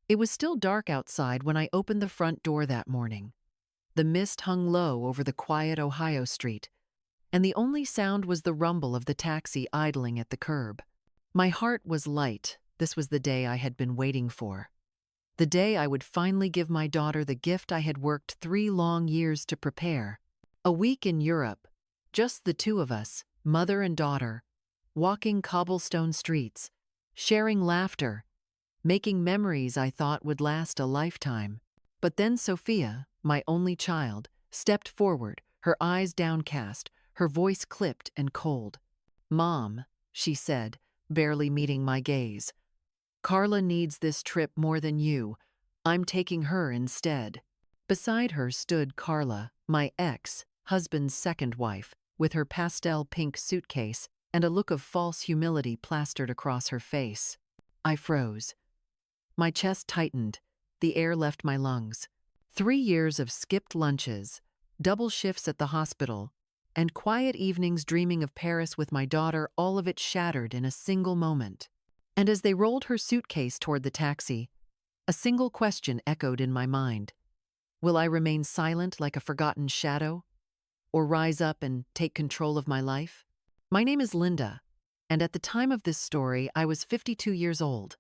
It was still dark outside when I opened the front door that morning. The mist hung low over the quiet Ohio street, and the only sound was the rumble of the taxi idling at the curb. My heart was light. This was the day I had been waiting for. The day I would finally give my daughter the gift I had worked 3 long years to prepare. A week in Europe, just the two of us, mother and daughter, walking cobblestone streets, sharing laughter, making memories I thought would last a lifetime. But then Sophia, my only child, stepped forward, her eyes downcast, her voice clipped and cold. "Mom," she said, barely meeting my gaze. "Carla needs this trip more than you. I'm taking her instead." Beside her stood Carla, my ex-husband's second wife, with her pastel pink suitcase and a look of false humility plastered across her face. I froze. My chest tightened. The air left my lungs. 3 years of skipped lunches, double shifts at the hospital, and quiet evenings dreaming of Paris with my daughter, all of it shattered in a single moment. And as they rolled her suitcase toward the taxi, a single question echoed in my mind. Will I remain silent like a forgotten shadow, or rise up and take control of my life? My name is Linda, and at the time of this story, I was 52 years old,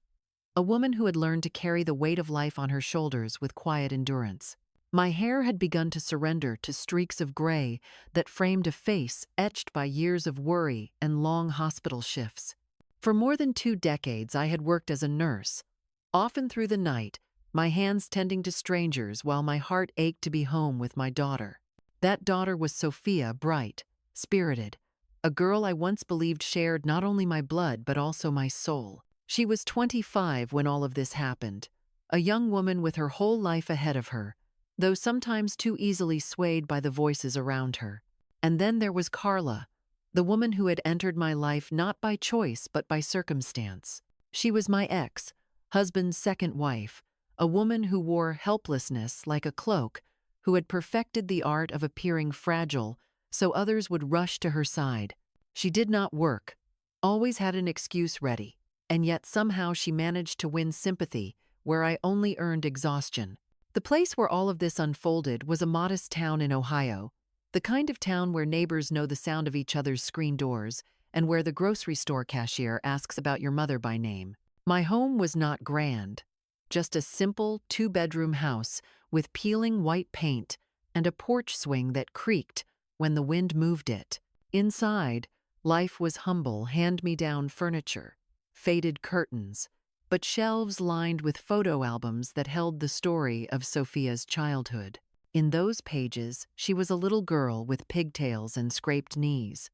a woman who had learned to carry the weight of life on her shoulders with quiet endurance. My hair had begun to surrender to streaks of gray that framed a face etched by years of worry and long hospital shifts. For more than 2 decades, I had worked as a nurse, often through the night, my hands tending to strangers while my heart ached to be home with my daughter. That daughter was Sophia, bright, spirited, a girl I once believed shared not only my blood but also my soul. She was 25 when all of this happened, a young woman with her whole life ahead of her, though sometimes too easily swayed by the voices around her. And then there was Carla, the woman who had entered my life not by choice but by circumstance. She was my ex-husband's second wife, a woman who wore helplessness like a cloak, who had perfected the art of appearing fragile so others would rush to her side. She did not work, always had an excuse ready, and yet somehow she managed to win sympathy where I only earned exhaustion. The place where all of this unfolded was a modest town in Ohio, the kind of town where neighbors know the sound of each other's screen doors and where the grocery store cashier asks about your mother by name. My home was not grand, just a simple 2-bedroom house with peeling white paint and a porch swing that creaked when the wind moved it. Inside, life was humble, hand-me-down furniture, faded curtains, but shelves lined with photo albums that held the story of Sophia's childhood. In those pages, she was a little girl with pigtails and scraped knees,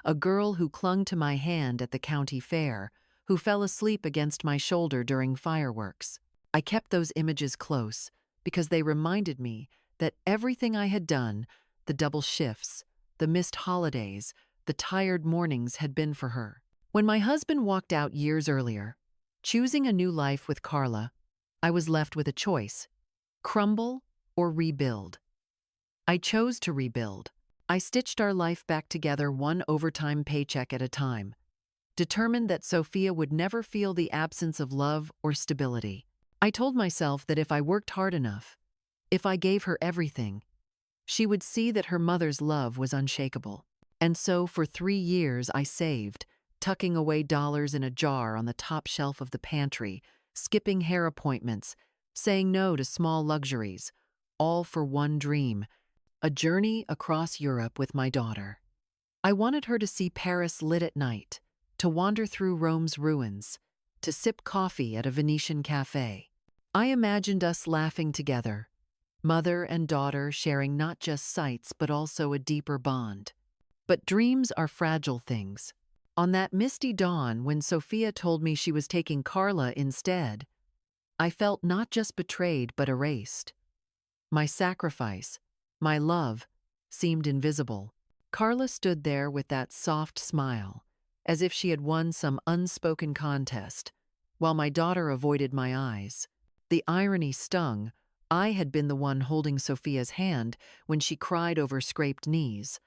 a girl who clung to my hand at the county fair, who fell asleep against my shoulder during fireworks. I kept those images close because they reminded me that everything I had done, the double shifts, the missed holidays, the tired mornings, had been for her. When my husband walked out years earlier, choosing a new life with Carla, I was left with a choice: crumble or rebuild. I chose to rebuild. I stitched our life back together, one overtime paycheck at a time, determined that Sophia would never feel the absence of love or stability. I told myself that if I worked hard enough, if I gave her everything, she would see that her mother's love was unshakable. And so for 3 years I saved, tucking away dollars in a jar on the top shelf of the pantry, skipping hair appointments, saying no to small luxuries, all for one dream: a journey across Europe with my daughter. I wanted her to see Paris lit at night, to wander through Rome's ruins, to sip coffee at a Venetian cafe. I imagined us laughing together, mother and daughter sharing not just sights but also a deeper bond. But dreams are fragile things. On that misty dawn when Sophia told me she was taking Carla instead, I felt not just betrayed but erased. My sacrifice, my love, seemed invisible. Carla stood there with that soft smile, as if she had won some unspoken contest, while my daughter avoided my eyes. The irony stung. I had been the one holding Sophia's hand when she cried over scraped knees.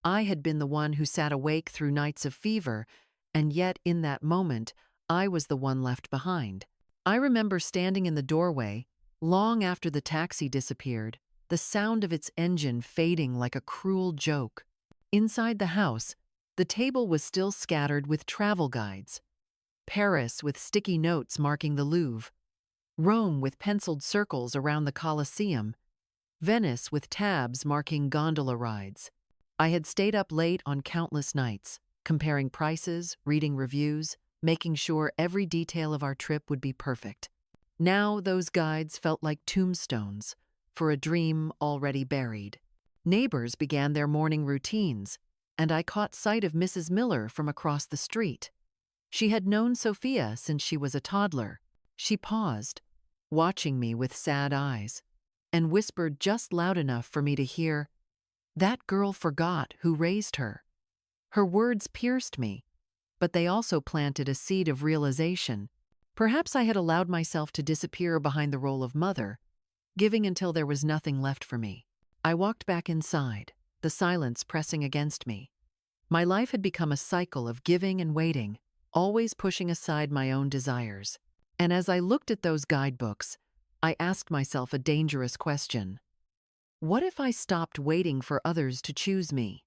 I had been the one who sat awake through nights of fever, and yet in that moment, I was the one left behind. I remember standing in the doorway, long after the taxi disappeared, the sound of its engine fading like a cruel joke. Inside the house, the table was still scattered with travel guides. Paris with sticky notes marking the Louvre, Rome with penciled circles around the Colosseum, Venice with tabs marking gondola rides. I had stayed up late on countless nights, comparing prices, reading reviews, making sure every detail of our trip would be perfect. Now those guides felt like tombstones for a dream already buried. Neighbors began their morning routines, and I caught sight of Mrs. Miller from across the street. She had known Sophia since she was a toddler. She paused, watching me with sad eyes, and whispered just loud enough for me to hear, "That girl forgot who raised her." Her words pierced me, but they also planted a seed of realization. Perhaps I had allowed myself to disappear behind the role of mother, giving until there was nothing left for me. I walked back inside, the silence pressing against me. My life had become a cycle of giving and waiting, always pushing aside my own desires. And as I looked at those guidebooks, I asked myself a dangerous question. What if I stopped waiting for others to choose me?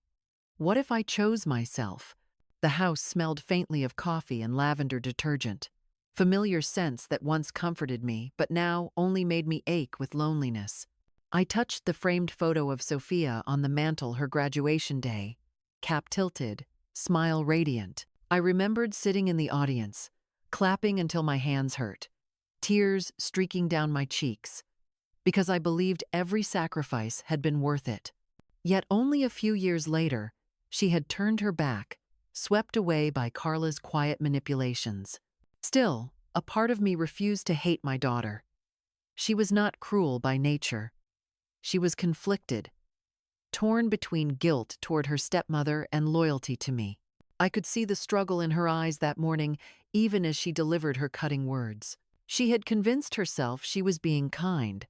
What if I chose myself? The house smelled faintly of coffee and lavender detergent, familiar scents that once comforted me but now only made me ache with loneliness. I touched the framed photo of Sophia on the mantel her graduation day, cap tilted, smile radiant. I remembered sitting in the audience, clapping until my hands hurt, tears streaking down my cheeks, because I believed every sacrifice had been worth it. Yet only a few years later, she had turned her back, swept away by Carla's quiet manipulations. Still, a part of me refused to hate my daughter. She was not cruel by nature. She was conflicted, torn between guilt toward her stepmother and loyalty to me. I could see the struggle in her eyes that morning, even as she delivered her cutting words. She had convinced herself she was being kind,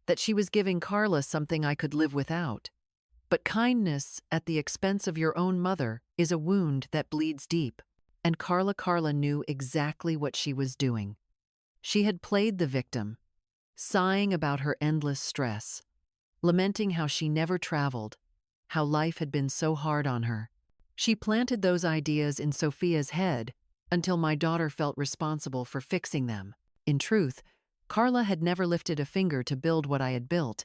that she was giving Carla something I could live without. But kindness at the expense of your own mother is a wound that bleeds deep, and Carla knew exactly what she was doing. She had played the victim, sighing about her endless stress, lamenting how she never traveled, how life had been so hard on her. She planted those ideas in Sophia's head until my daughter felt responsible for fixing them. In truth, Carla had never lifted a finger to build what I had built,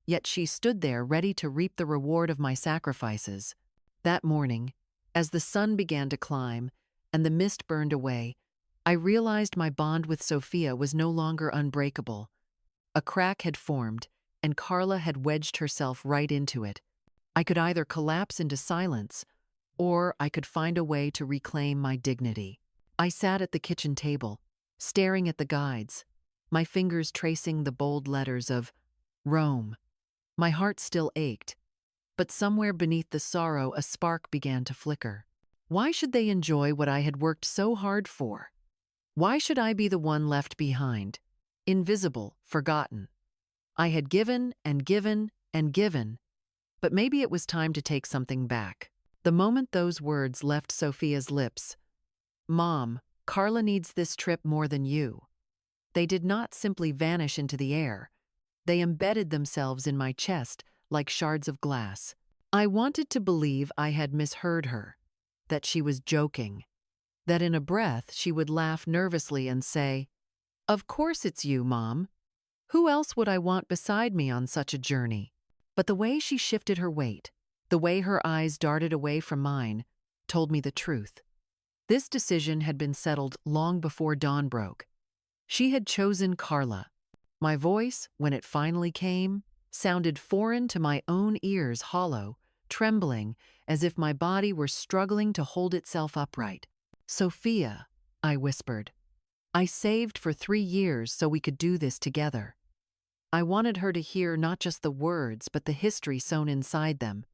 yet she stood there ready to reap the reward of my sacrifices. That morning, as the sun began to climb and the mist burned away, I realized my bond with Sophia was no longer unbreakable. A crack had formed, and Carla had wedged herself right into it. I could either collapse into silence, or I could find a way to reclaim my dignity. I sat at the kitchen table, staring at the guides, my fingers tracing the bold letters of Rome. My heart still ached, but somewhere beneath the sorrow a spark began to flicker. Why should they enjoy what I had worked so hard for? Why should I be the one left behind, invisible, forgotten? I had given and given and given, but maybe it was time to take something back. The moment those words left Sophia's lips, "Mom, Carla needs this trip more than you," they did not simply vanish into the air. They embedded themselves in my chest like shards of glass. I wanted to believe I had misheard her, that she was joking, that in a breath she would laugh nervously and say, "Of course it's you, Mom. Who else would I want beside me on such a journey?" But the way she shifted her weight, the way her eyes darted away from mine, told me the truth. This decision had been settled long before dawn broke. She had chosen Carla. My voice, when it finally came, sounded foreign to my own ears, hollow, trembling, as if my body were struggling to hold itself upright. "Sophia," I whispered, "I saved for 3 years so we could do this together." I wanted her to hear not just the words, but the history sewn inside them.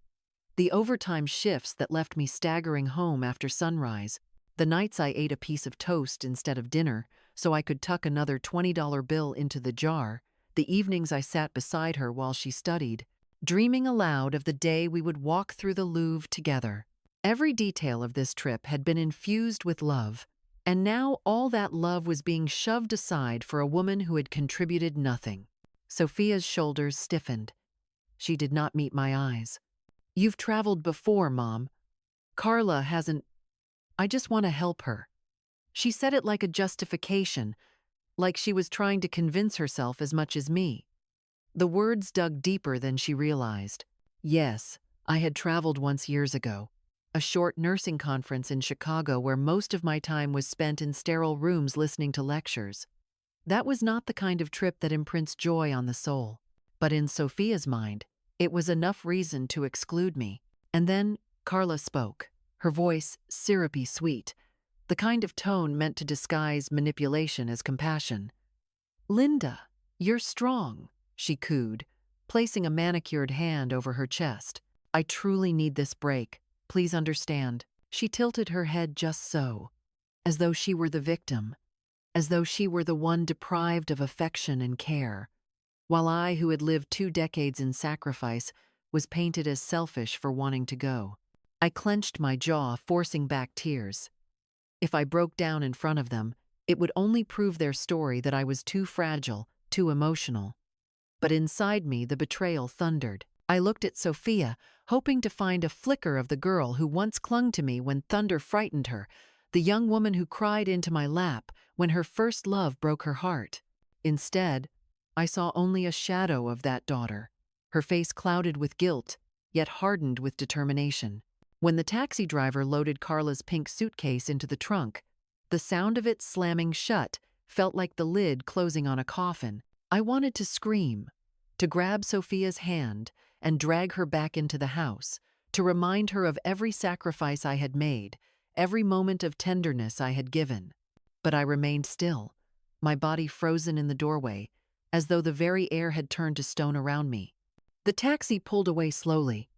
The overtime shifts that left me staggering home after sunrise, the nights I ate a piece of toast instead of dinner so I could tuck another $20 bill into the jar, the evenings I sat beside her while she studied, dreaming aloud of the day we would walk through the Louvre together. Every detail of this trip had been infused with love, And now all that love was being shoved aside for a woman who had contributed nothing. Sophia's shoulders stiffened. She did not meet my eyes. "You've traveled before, Mom. Carla hasn't. I just want to help her." She said it like a justification, like she was trying to convince herself as much as me. The words dug deeper than she realized. Yes, I had traveled once years ago. A short nursing conference in Chicago where most of my time was spent in sterile rooms listening to lectures. That was not the kind of trip that imprints joy on the soul. But in Sophia's mind, it was enough reason to exclude me. And then Carla spoke, her voice syrupy sweet, the kind of tone meant to disguise manipulation as compassion. "Linda, you're strong," she cooed, placing a manicured hand over her chest. "I truly need this break. Please understand." She tilted her head just so, as though she were the victim, as though she were the one deprived of affection and care, while I, who had lived 2 decades in sacrifice, was painted as selfish for wanting to go. I clenched my jaw, forcing back tears. If I broke down in front of them, it would only prove their story that I was too fragile, too emotional. But inside me, the betrayal thundered. I looked at Sophia, hoping to find a flicker of the girl who once clung to me when thunder frightened her, the young woman who cried into my lap when her first love broke her heart. Instead, I saw only a shadow of that daughter, her face clouded with guilt, yet hardened with determination. When the taxi driver loaded Carla's pink suitcase into the trunk, the sound of it slamming shut felt like the lid closing on a coffin. I wanted to scream, to grab Sophia's hand and drag her back into the house, to remind her of every sacrifice I had made, every moment of tenderness I had given. But I remained still, my body frozen in the doorway, as though the very air had turned to stone around me. The taxi pulled away slowly,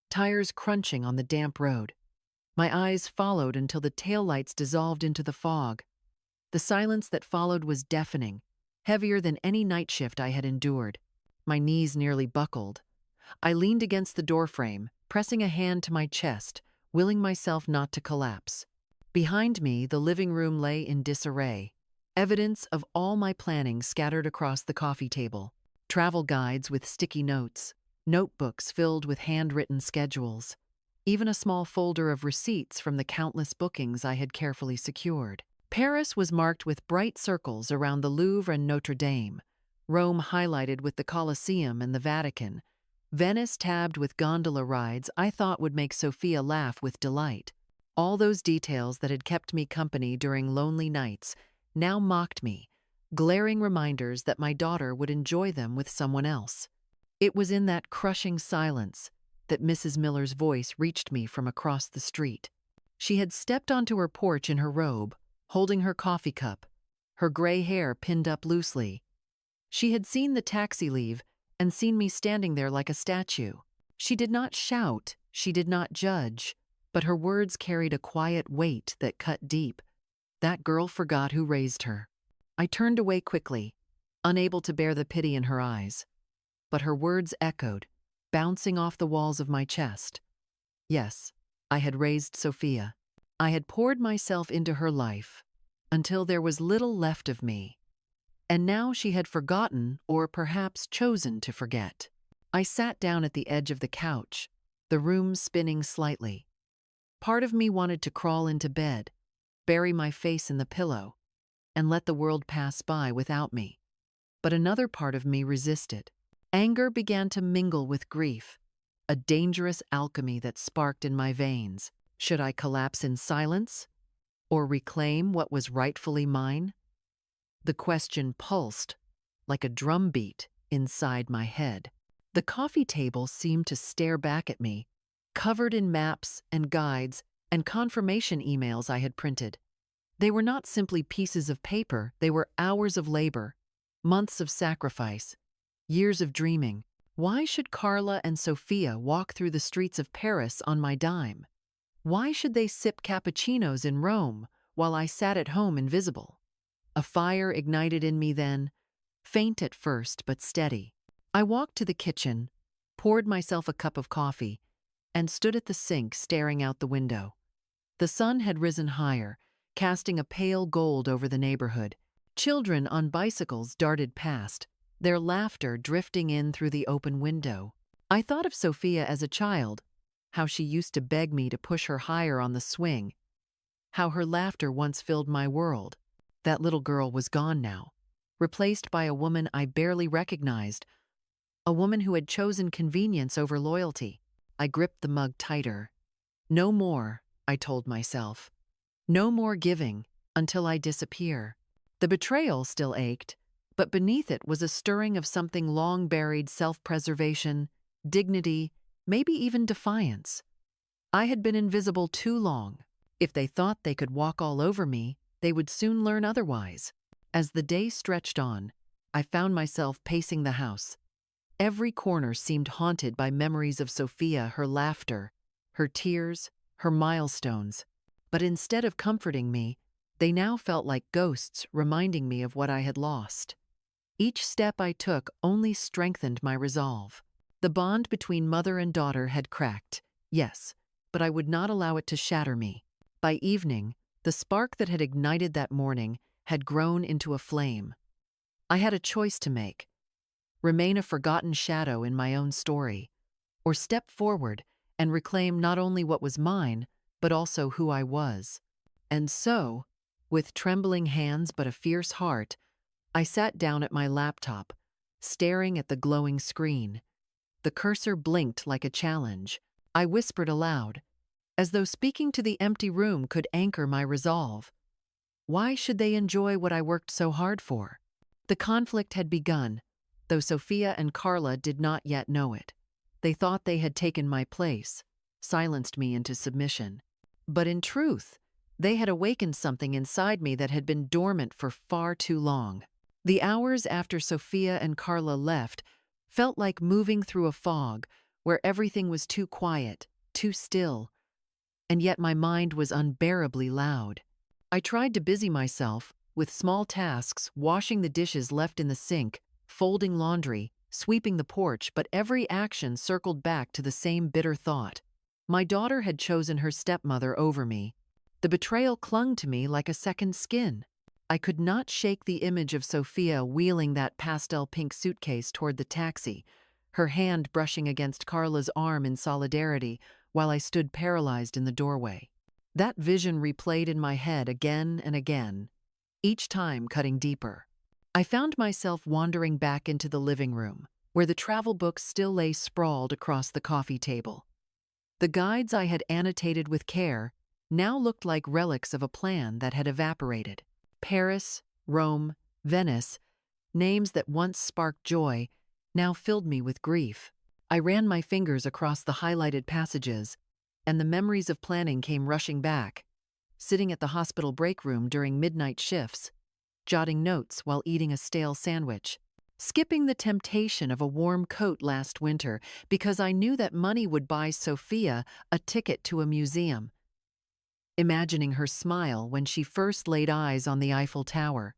tires crunching on the damp road. My eyes followed until the taillights dissolved into the fog. The silence that followed was deafening, heavier than any night shift I had endured. My knees nearly buckled. I leaned against the doorframe, pressing a hand to my chest, willing myself not to collapse. Behind me, the living room lay in disarray, evidence of all my planning scattered across the coffee table. Travel guides with sticky notes, notebooks filled with handwritten schedules, even a small folder of receipts from the countless bookings I had carefully secured. Paris was marked with bright circles around the Louvre and Notre Dame, Rome highlighted with the Colosseum and the Vatican, Venice tabbed with gondola rides I thought would make Sophia laugh with delight. All those details that had kept me company during lonely nights now mocked me, glaring reminders that my daughter would enjoy them with someone else. It was in that crushing silence that Mrs. Miller's voice reached me from across the street. She had stepped onto her porch in her robe, holding her coffee cup, her gray hair pinned up loosely. She had seen the taxi leave and seen me standing there like a statue. She did not shout, she did not judge, but her words carried a quiet weight that cut deep. That girl forgot who raised her. I turned away quickly, unable to bear the pity in her eyes. But her words echoed, bouncing off the walls of my chest. Yes, I had raised Sophia. I had poured myself into her life until there was little left of me. And now she had forgotten, or perhaps chosen to forget. I sat down at the edge of the couch, the room spinning slightly. Part of me wanted to crawl into bed, bury my face in the pillow, and let the world pass by without me. But another part of me resisted. Anger began to mingle with grief, a dangerous alchemy that sparked in my veins. Should I collapse in silence, or reclaim what was rightfully mine? The question pulsed like a drumbeat inside my head. The coffee table seemed to stare back at me, covered in maps and guides and confirmation emails I had printed. They were not simply pieces of paper, they were hours of labor, months of sacrifice, years of dreaming. Why should Carla and Sophia walk through the streets of Paris on my dime? Why should they sip cappuccinos in Rome while I sat at home invisible? A fire ignited in me then, faint at first but steady. I walked to the kitchen, poured myself a cup of coffee, and stood at the sink staring out the window. The sun had risen higher, casting a pale gold over the neighborhood. Children on bicycles darted past, their laughter drifting in through the open window. I thought of Sophia as a child, how she used to beg me to push her higher on the swing, how her laughter once filled my world. That little girl was gone now, replaced by a woman I barely recognized, a woman who had chosen convenience over loyalty. I gripped the mug tighter. No more, I told myself. No more giving until I disappear. The betrayal still ached, but beneath it was a stirring of something long buried: self-preservation, dignity, maybe even defiance. I had been invisible too long. If they thought they could walk all over me, they would soon learn otherwise. As the day stretched on, I found myself pacing the house. Every corner seemed haunted by memories of Sophia, her laughter, her tears, her milestones. But instead of comforting me, they now felt like ghosts reminding me of what I had lost. Each step I took only strengthened my resolve. The bond between mother and daughter had cracked, yes, but I would not allow it to shatter me. By evening, the spark that had ignited that morning had grown into a flame. I had a choice to make: remain a forgotten shadow in my own story, or step forward and reclaim not only what was mine, but also who I was. And so, with trembling hands but a fierce heart, I sat down at my laptop, staring at the glowing screen. The cursor blinked like a challenge. I whispered aloud, as though speaking to the empty room could anchor my resolve. Why should they enjoy what I worked so hard for? The conflict had begun, though Sophia and Carla did not yet know it. They thought they had taken my place, silenced me into submission. But in truth, they had awakened something inside me that had been dormant for far too long. The hours after Sophia and Carla left felt like moving through a fog where everything was too quiet, too still, and yet my mind was unbearably loud. I tried to busy myself with small tasks: washing the dishes left in the sink, folding laundry, sweeping the porch, but every action circled back to the same bitter thought. My daughter had chosen her stepmother over me. The betrayal clung to me like a second skin. I could not shake the image of Sophia wheeling that pastel pink suitcase toward the taxi, her hand brushing against Carla's arm in solidarity while I stood paralyzed in the doorway. That vision replayed in my head again and again, each time cutting deeper. I found myself wandering back into the living room, where the travel books still lay sprawled across the coffee table. The guides I had annotated with care now looked like relics of a plan that had evaporated. Paris, Rome, Venice, names that once sparked joy, now filled me with grief. I ran my fingers across the highlighted passages, and the memories of planning came rushing back. Sitting at the hospital break room during midnight shifts, jotting notes while eating a stale sandwich, skipping the temptation of a warm coat last winter because I knew that money would buy Sophia a ticket to a museum, imagining her smile when she first laid eyes on the Eiffel Tower.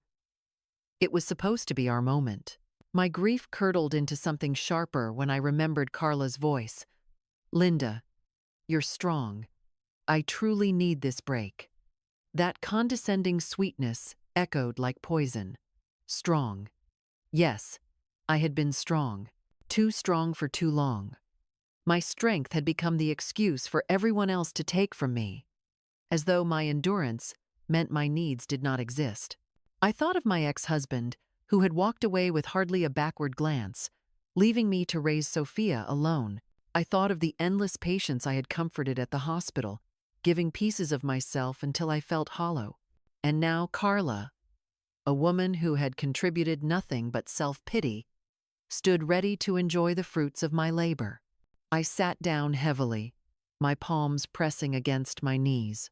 It was supposed to be our moment. My grief curdled into something sharper when I remembered Carla's voice. "Linda, you're strong. I truly need this break." That condescending sweetness echoed like poison. Strong. Yes, I had been strong. Too strong for too long. My strength had become the excuse for everyone else to take from me, as though my endurance meant my needs did not exist. I thought of my ex-husband, who had walked away with hardly a backward glance, leaving me to raise Sophia alone. I thought of the endless patients I had comforted at the hospital, giving pieces of myself until I felt hollow. And now Carla, a woman who had contributed nothing but self-pity, stood ready to enjoy the fruits of my labor. I sat down heavily, my palms pressing against my knees.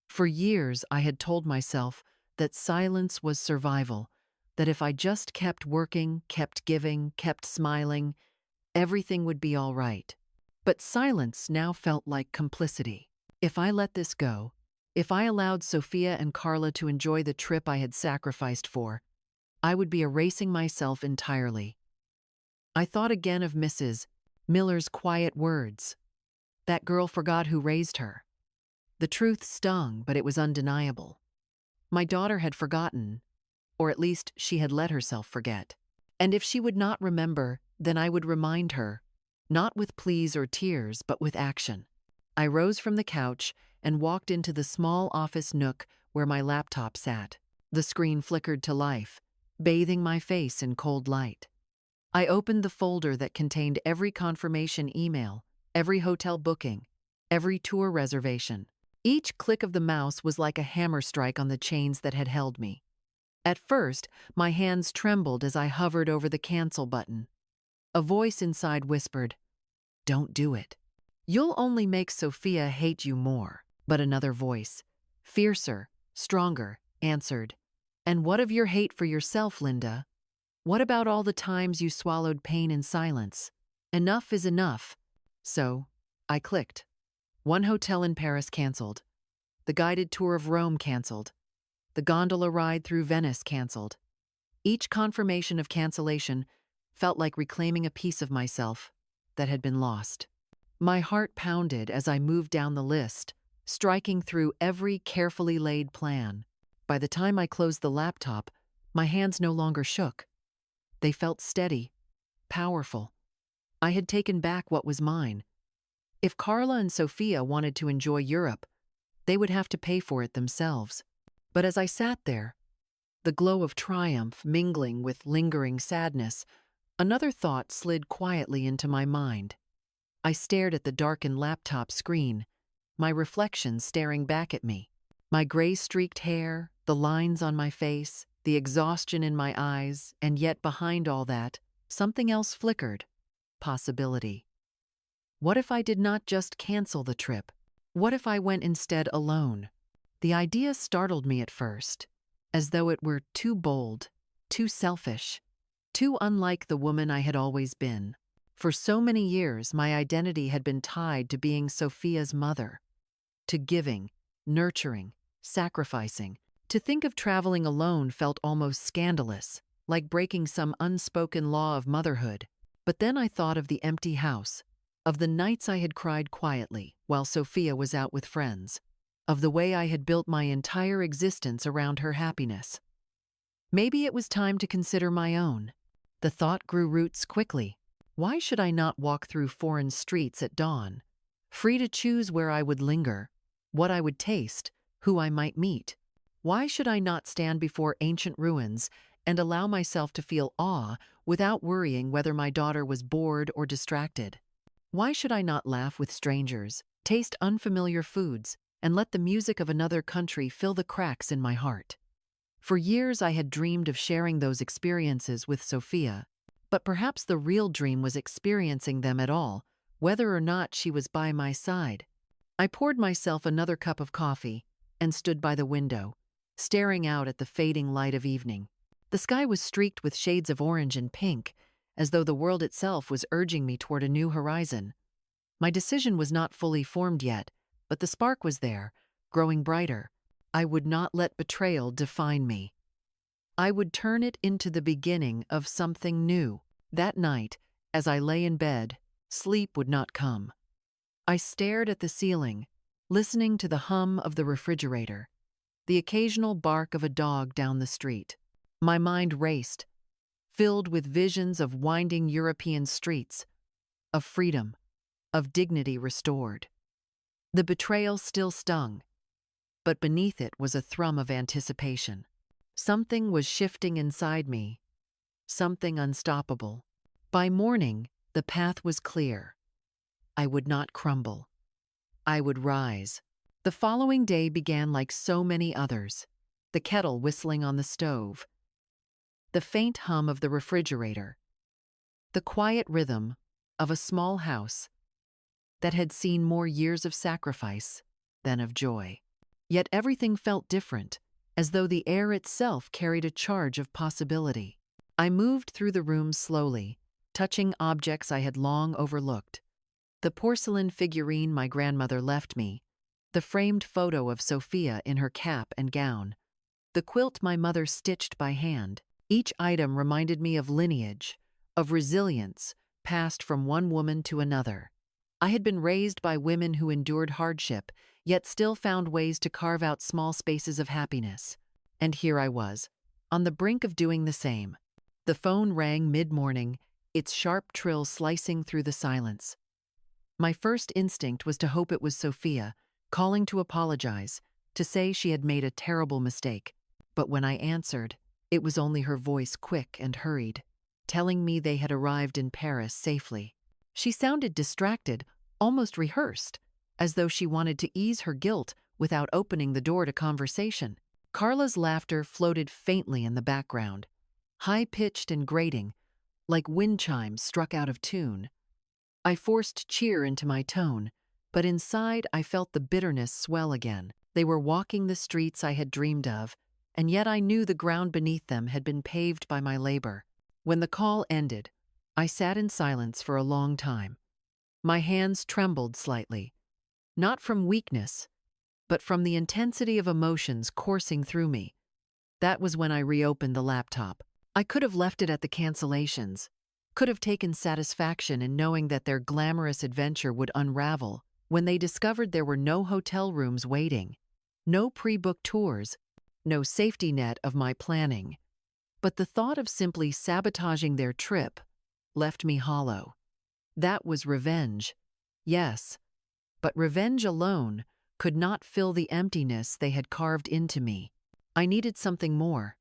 For years I had told myself that silence was survival, that if I just kept working, kept giving, kept smiling, everything would be all right. But silence now felt like complicity. If I let this go, if I allowed Sophia and Carla to enjoy the trip I had sacrificed for, I would be erasing myself entirely. I thought again of Mrs. Miller's quiet words. That girl forgot who raised her. The truth stung, but it was undeniable. My daughter had forgotten, or at least she had let herself forget. And if she would not remember, then I would remind her, not with pleas or tears, but with action. I rose from the couch and walked into the small office nook where my laptop sat. The screen flickered to life, bathing my face in cold light. I opened the folder that contained every confirmation email, every hotel booking, every tour reservation. Each click of the mouse was like a hammer strike on the chains that had held me. At first, my hands trembled as I hovered over the cancel button. A voice inside whispered, "Don't do it. You'll only make Sophia hate you more." But another voice, fiercer, stronger, answered, "And what of your hate for yourself, Linda? What about all the times you swallowed pain in silence? Enough is enough." So, I clicked. One hotel in Paris canceled. The guided tour of Rome canceled. The gondola ride through Venice canceled. Each confirmation of cancellation felt like reclaiming a piece of myself that had been lost. My heart pounded as I moved down the list, striking through every carefully laid plan. By the time I closed the laptop, my hands no longer shook. They felt steady, powerful. I had taken back what was mine. If Carla and Sophia wanted to enjoy Europe, they would have to pay for it themselves. But as I sat there, the glow of triumph mingling with lingering sadness, another thought slid quietly into my mind. I stared at the darkened laptop screen, my reflection staring back at me. My gray-streaked hair, the lines on my face, the exhaustion in my eyes, and yet behind all that, something else flickered. Possibility. What if I did not just cancel the trip? What if I went instead alone? The idea startled me at first, as though it were too bold, too selfish, too unlike the woman I had always been. For so many years, my identity had been tied to being Sophia's mother, to giving, nurturing, sacrificing. To think of traveling alone felt almost scandalous, like breaking some unspoken law of motherhood. But then I thought of the empty house, of the nights I had cried quietly while Sophia was out with friends, of the way I had built my entire existence around her happiness. Maybe it was time to consider my own. The thought grew roots quickly. Why should I not walk through foreign streets at dawn, free to choose where I would linger, what I would taste, who I might meet? Why should I not stand before ancient ruins and allow myself to feel awe without worrying whether my daughter was bored or distracted? Why should I not laugh with strangers, taste unfamiliar foods, and let the music of another country fill the cracks in my heart? For years I had dreamed of sharing those experiences with Sophia, but perhaps the real dream was experiencing them at all, whether or not she was by my side. I poured myself another cup of coffee and stood by the window, staring out at the fading light of evening. The sky was streaked with shades of orange and pink, as though the world itself was urging me toward a new horizon. My decision was not fully formed yet, but the spark was there, growing brighter. I would not let betrayal define me. I would turn it into the beginning of something new. That night, as I lay in bed, sleep would not come. I stared at the ceiling, listening to the hum of the refrigerator, the occasional bark of a dog down the street. My mind raced, filled with visions of winding European streets, of freedom, of dignity restored. The betrayal still stung, but beneath it was a thrum of anticipation. Something was shifting inside me, something unstoppable. By morning, the path was clear. I would not crumble. I would rise. The following day began like so many others, the kettle whistling on the stove, the faint hum of the refrigerator, the quiet rhythm of a small house that had seen more years of sacrifice than of joy. Yet everything felt different, as though the air itself carried a charge of possibility. I moved through the room slowly, touching objects I had long overlooked. The porcelain figurine my grandmother left me, the framed photo of Sophia in her cap and gown, the quilt my mother stitched by hand. Each item reminded me of lineage, of resilience, passed from one woman to another. I had been raised by women who endured hardship, yet still found ways to carve out small spaces of happiness. And here I was, on the brink of doing the same. The phone rang mid-morning, its sharp trill slicing through the silence. My first instinct was to hope it was Sophia, calling to apologize, to say she had made a terrible mistake. But when I answered, it was only her voice, quick and hurried, telling me they had arrived in Paris safely. She sounded distracted, almost rehearsed, as though she wanted to ease her guilt without opening the door to conversation. Carla's laughter floated faintly in the background, high-pitched and grating, like wind chimes struck out of tune. I forced cheer into my tone, but inside I felt the bitterness swell again. They were walking the streets I had dreamed of, and yet I knew the ground beneath them had been paved by my labor. When the call ended, I sat in silence for a long time. My hands trembled slightly, not from weakness, but from the intensity of emotions coursing through me. That was when I reopened the laptop. I could have left it at the cancellations, could have taken satisfaction in knowing that their glamorous adventure would unravel when they discovered there were no hotel rooms waiting, no pre-booked tours, no safety net of my planning. But the thought of simply sabotaging their trip left me hollow. That was revenge, yes, but revenge alone could not fill the emptiness they had carved into me. I needed something more,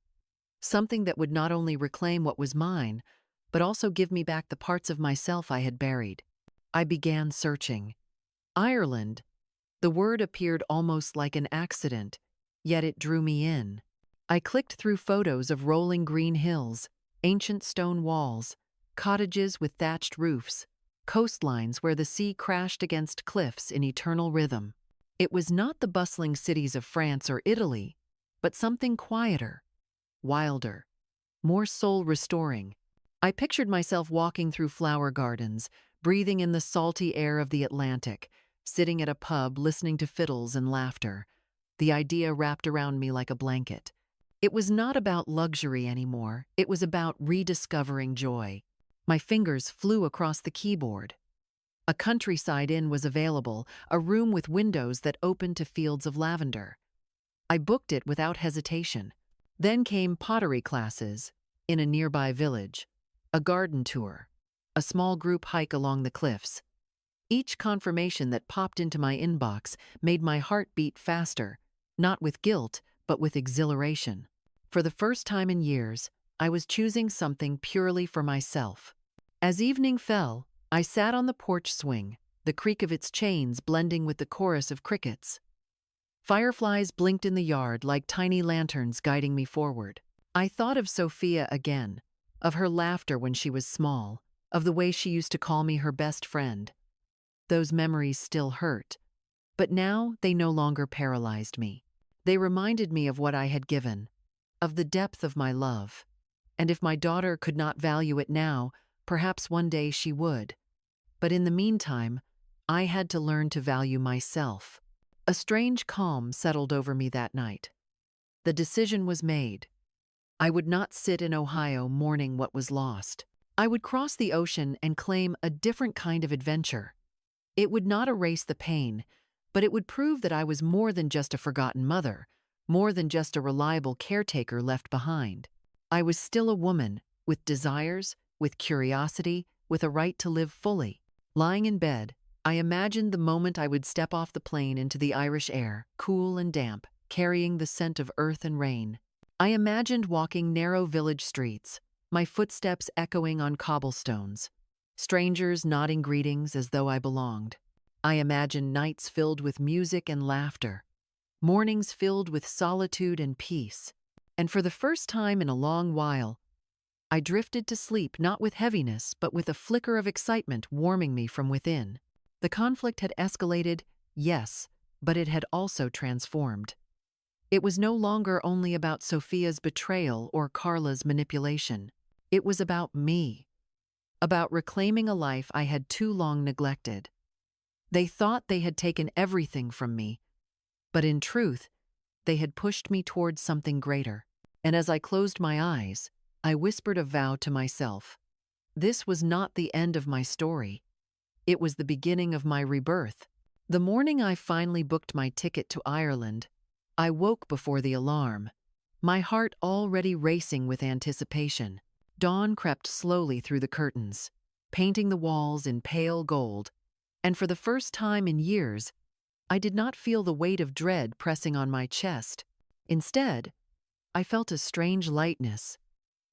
something that would not only reclaim what was mine, but also give me back the parts of myself I had buried. I began searching. Ireland, the word appeared almost like an accident, yet it drew me in. I clicked through photos of rolling green hills, ancient stone walls, cottages with thatched roofs, coastlines where the sea crashed against cliffs in eternal rhythm. It was not the bustling cities of France or Italy, but something quieter, wilder, more soul-restoring. I pictured myself walking through flower gardens, breathing in the salty air of the Atlantic, sitting at a pub listening to fiddles and laughter, the idea wrapped around me like a blanket. It was not about luxury anymore, it was about rediscovering joy. My fingers flew across the keyboard. A countryside inn was available, a room with windows that opened to fields of lavender. I booked it without hesitation. Then came pottery classes in a nearby village, a garden tour, a small group hike along the cliffs. Each confirmation that popped into my inbox made my heart beat faster, not with guilt, but with exhilaration. For the first time in years, I was choosing something purely for myself. As evening fell, I sat on the porch swing, the creak of its chains blending with the chorus of crickets. Fireflies blinked in the yard like tiny lanterns guiding me forward. I thought of Sophia again, of her laughter when she was small, of the way she used to call me her best friend. Those memories still hurt, but now they no longer paralyzed me. They reminded me of what I had given, of the depth of my love. And if my daughter could not value it now, perhaps one day she would. But in the meantime, I had to learn to value myself. A strange calm settled over me that night. The decision was made. I would not sit in Ohio mourning what was lost. I would cross the ocean and claim a different kind of adventure. It would not erase the pain, but it would prove that I was more than just a forgotten mother, more than just a reliable caretaker left behind. I was still a woman, with desires, with curiosity, with a right to live fully. Lying in bed, I imagined the moment I would step off the plane into the Irish air, cool and damp, carrying the scent of earth and rain. I imagined walking narrow village streets, my footsteps echoing on cobblestones, strangers nodding greetings as though I belonged. I imagined nights filled with music and laughter, mornings filled with solitude and peace. And for the first time in a long while, I drifted to sleep not with heaviness, but with a flicker of excitement warming me from within. The conflict had escalated, yes, but it had also transformed. It was no longer only about Sophia's betrayal or Carla's manipulation. It was about me, about reclaiming a life I had too long neglected. They thought they had taken everything from me, but in truth, they had pushed me towards something greater. And as I closed my eyes, I whispered a vow to myself. This was not the end of my story. It was the beginning of my rebirth. The morning I finally booked my ticket to Ireland, I woke before the alarm, my heart already racing with anticipation. Dawn crept slowly through the curtains, painting the walls in pale gold, and for the first time in years, I did not feel the weight of dread pressing on my chest. Instead, I felt a strange lightness,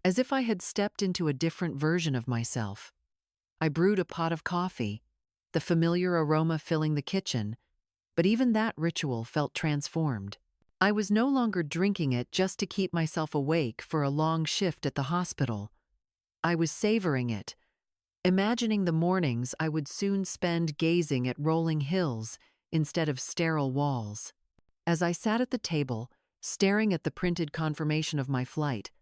as if I had stepped into a different version of myself. I brewed a pot of coffee, the familiar aroma filling the kitchen, but even that ritual felt transformed. I was no longer drinking it just to keep myself awake for a long shift at the hospital. I was savoring it, imagining the mornings I would soon spend gazing at rolling hills instead of sterile walls. As I sat at the table, staring at the printed confirmation of my flight,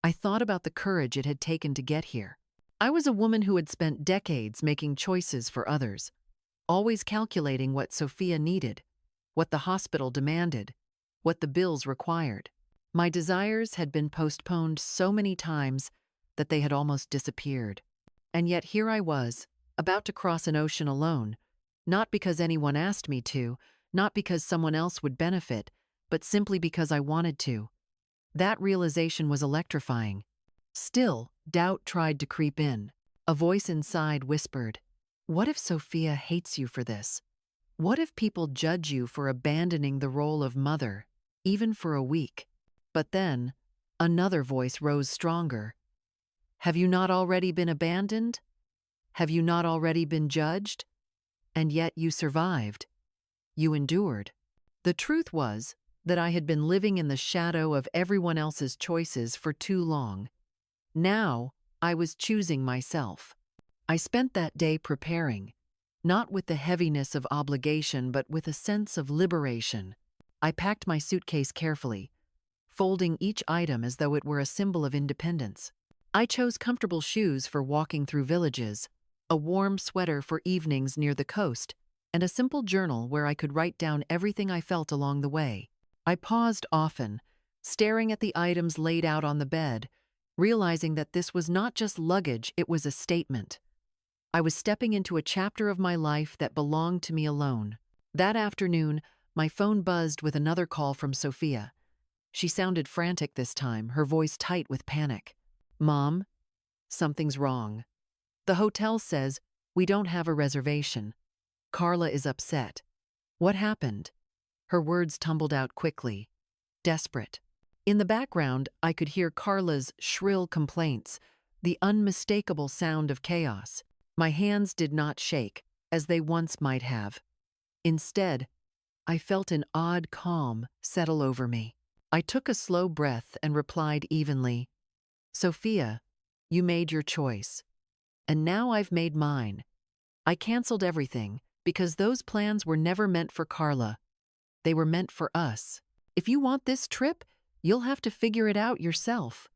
I thought about the courage it had taken to get here. I was a woman who had spent decades making choices for others, always calculating what Sophia needed, what the hospital demanded, what the bills required. My desires had been postponed so many times that they had almost disappeared. And yet here I was, about to cross an ocean alone, not because anyone asked me to, not because someone else would benefit, but simply because I wanted to. That realization was electrifying. Still, doubt tried to creep in. A voice inside whispered, "What if Sophia hates you for this? What if people judge you for abandoning the role of mother, even for a week?" But then, another voice rose stronger. "Have you not already been abandoned? Have you not already been judged? And yet you survived. You endured." The truth was that I had been living in the shadow of everyone else's choices for too long. Now, I was choosing myself. I spent that day preparing, not with the heaviness of obligation, but with a sense of liberation. I packed my suitcase carefully, folding each item as though it were a symbol of independence. I chose comfortable shoes for walking through villages, a warm sweater for evenings near the coast, and a simple journal where I could write down everything I felt along the way. I paused often, staring at the items laid out on the bed, realizing that this was not just luggage, it was a statement. I was stepping into a chapter of my life that belonged to me alone. That afternoon, my phone buzzed with another call from Sophia. She sounded frantic this time, her voice tight with panic. "Mom, something's wrong. The hotel says we don't have a reservation. Carla is upset." "What happened?" Her words tumbled out quickly, desperate. In the background, I could hear Carla's shrill complaints, the unmistakable sound of chaos. My hands did not shake, as they once might have. Instead, I felt an odd calm settle over me. I took a slow breath and replied evenly, "Sophia, you made your choice. And now I've made mine. I canceled everything because those plans were never meant for Carla. They were meant for us. If you want this trip, you'll have to figure it out yourself."